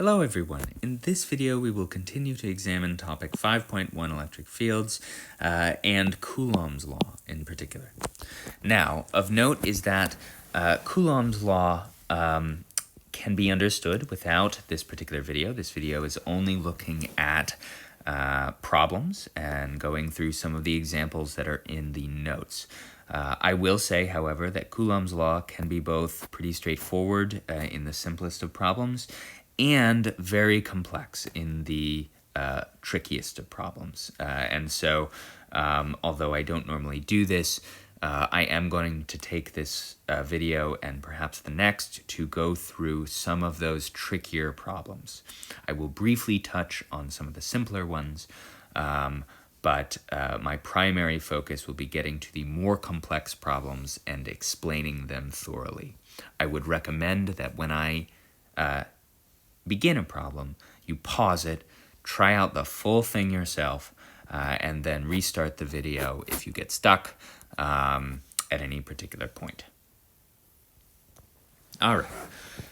Hello everyone. In this video we will continue to examine topic 5.1 electric fields and Coulomb's law in particular. Now, of note is that Coulomb's law can be understood without this particular video. This video is only looking at problems and going through some of the examples that are in the notes. I will say, however, that Coulomb's law can be both pretty straightforward in the simplest of problems and very complex in the trickiest of problems. And so, although I don't normally do this, I am going to take this video and perhaps the next to go through some of those trickier problems. I will briefly touch on some of the simpler ones, but my primary focus will be getting to the more complex problems and explaining them thoroughly. I would recommend that when I begin a problem, you pause it, try out the full thing yourself, and then restart the video if you get stuck at any particular point. All right,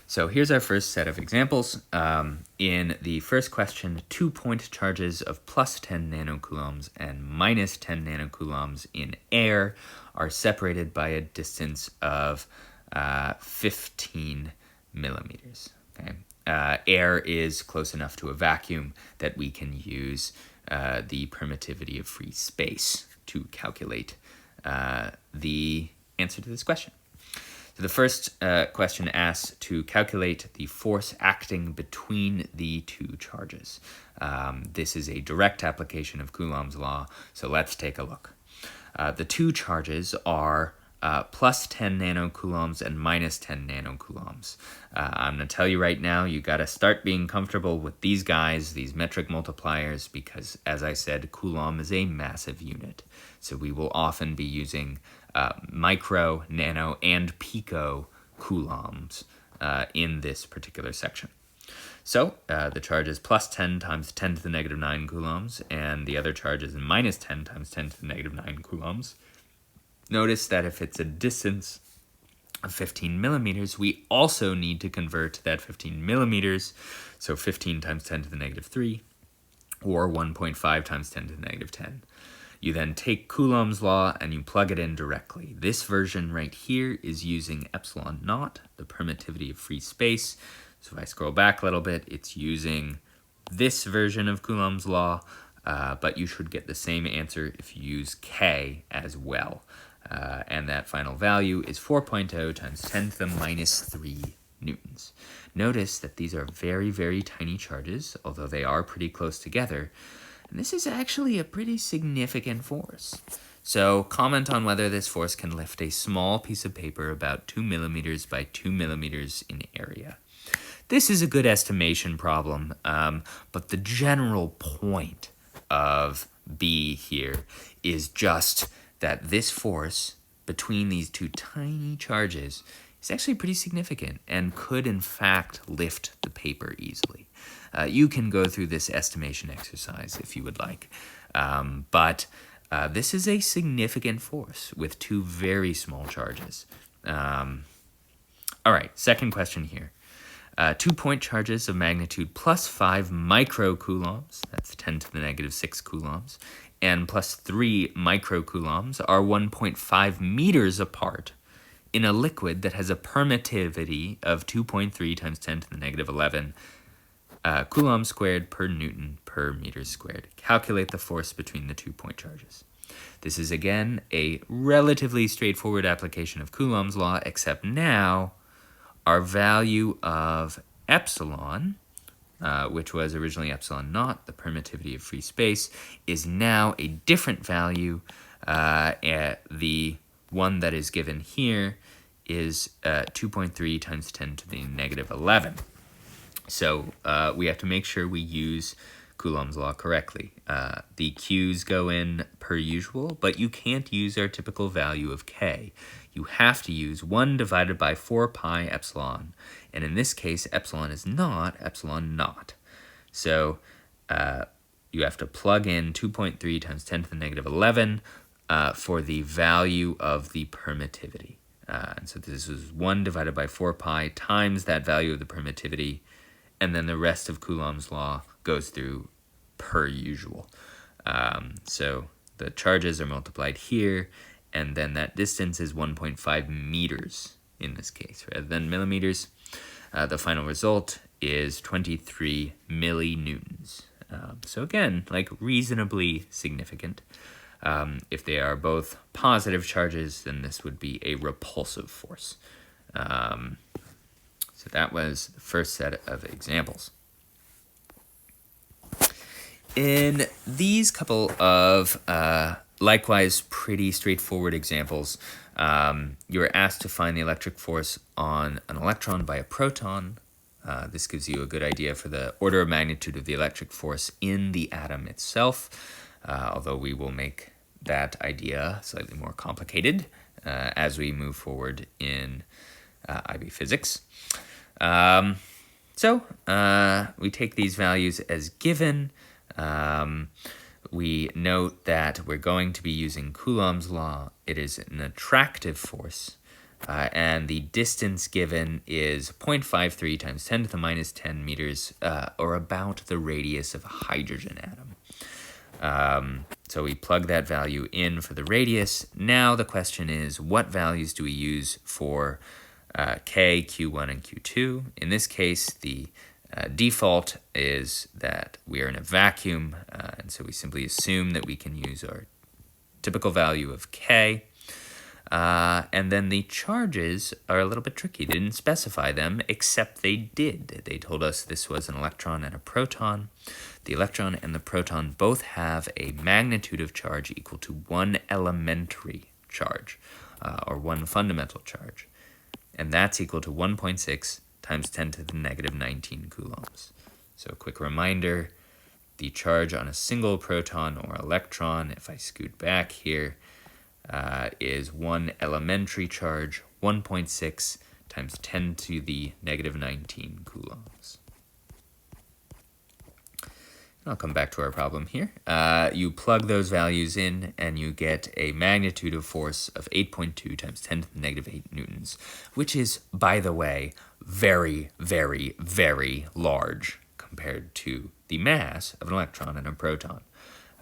so here's our first set of examples. In the first question, 2-point charges of plus 10 nanocoulombs and minus 10 nanocoulombs in air are separated by a distance of 15 millimeters. Okay. Air is close enough to a vacuum that we can use the permittivity of free space to calculate the answer to this question. So the first question asks to calculate the force acting between the two charges. This is a direct application of Coulomb's law, so let's take a look. The two charges are plus 10 nanocoulombs and minus 10 nanocoulombs. I'm going to tell you right now, you got to start being comfortable with these guys, these metric multipliers, because as I said, Coulomb is a massive unit. So we will often be using micro, nano, and pico coulombs in this particular section. So the charge is plus 10 times 10 to the negative 9 coulombs, and the other charge is minus 10 times 10 to the negative 9 coulombs. Notice that if it's a distance of 15 millimeters, we also need to convert that 15 millimeters, so 15 times 10 to the negative 3, or 1.5 times 10 to the negative 10. You then take Coulomb's law and you plug it in directly. This version right here is using epsilon naught, the permittivity of free space. So if I scroll back a little bit, it's using this version of Coulomb's law, but you should get the same answer if you use K as well. And that final value is 4.0 times 10 to the minus 3 newtons. Notice that these are very, very tiny charges, although they are pretty close together. And this is actually a pretty significant force. So comment on whether this force can lift a small piece of paper about 2 millimeters by 2 millimeters in area. This is a good estimation problem, but the general point of B here is just that this force between these two tiny charges is actually pretty significant and could in fact lift the paper easily. You can go through this estimation exercise if you would like, but this is a significant force with two very small charges. All right, second question here. 2-point charges of magnitude plus 5 microcoulombs, that's 10 to the negative 6 coulombs, and plus 3 microcoulombs are 1.5 meters apart in a liquid that has a permittivity of 2.3 times 10 to the negative 11 coulomb squared per newton per meter squared. Calculate the force between the 2-point charges. This is again a relatively straightforward application of Coulomb's law, except now our value of epsilon, which was originally epsilon naught, the permittivity of free space, is now a different value. The one that is given here is 2.3 times 10 to the negative 11. So we have to make sure we use Coulomb's law correctly. The Q's go in per usual, but you can't use our typical value of K. You have to use 1 divided by 4 pi epsilon, and in this case, epsilon is not epsilon naught. So you have to plug in 2.3 times 10 to the negative 11 for the value of the permittivity. And so this is 1 divided by 4 pi times that value of the permittivity, and then the rest of Coulomb's law goes through per usual. So the charges are multiplied here, and then that distance is 1.5 meters in this case, rather than millimeters. The final result is 23 millinewtons. So again, like reasonably significant. If they are both positive charges, then this would be a repulsive force. So that was the first set of examples. In these couple of likewise pretty straightforward examples, you're asked to find the electric force on an electron by a proton. This gives you a good idea for the order of magnitude of the electric force in the atom itself, although we will make that idea slightly more complicated as we move forward in IB physics. So we take these values as given. We note that we're going to be using Coulomb's law. It is an attractive force, and the distance given is 0.53 times 10 to the minus 10 meters, or about the radius of a hydrogen atom. So we plug that value in for the radius. Now the question is, what values do we use for K, Q1, and Q2? In this case, the default is that we are in a vacuum, and so we simply assume that we can use our typical value of K. And then the charges are a little bit tricky. They didn't specify them, except they did. They told us this was an electron and a proton. The electron and the proton both have a magnitude of charge equal to 1 elementary charge, or 1 fundamental charge. And that's equal to 1.6 times 10 to the negative 19 coulombs. So a quick reminder, the charge on a single proton or electron, if I scoot back here, is 1 elementary charge, 1.6 times 10 to the negative 19 coulombs. I'll come back to our problem here. You plug those values in and you get a magnitude of force of 8.2 times 10 to the negative 8 newtons, which is, by the way, very, very, very large compared to the mass of an electron and a proton.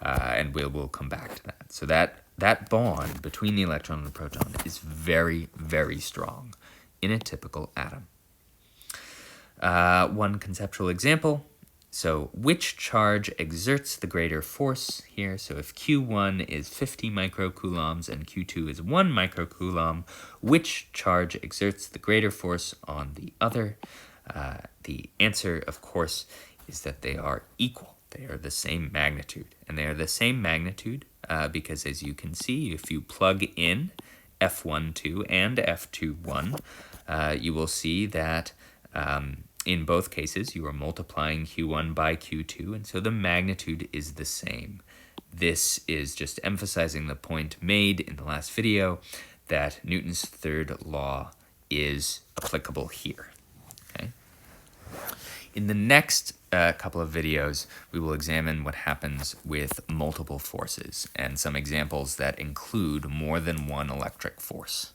And we'll come back to that. So that bond between the electron and the proton is very, very strong in a typical atom. One conceptual example. So which charge exerts the greater force here? So if Q1 is 50 microcoulombs and Q2 is 1 microcoulomb, which charge exerts the greater force on the other? The answer, of course, is that they are equal. They are the same magnitude. And they are the same magnitude because, as you can see, if you plug in F12 and F21, you will see that in both cases, you are multiplying Q1 by Q2, and so the magnitude is the same. This is just emphasizing the point made in the last video that Newton's third law is applicable here. Okay? In the next couple of videos, we will examine what happens with multiple forces and some examples that include more than one electric force.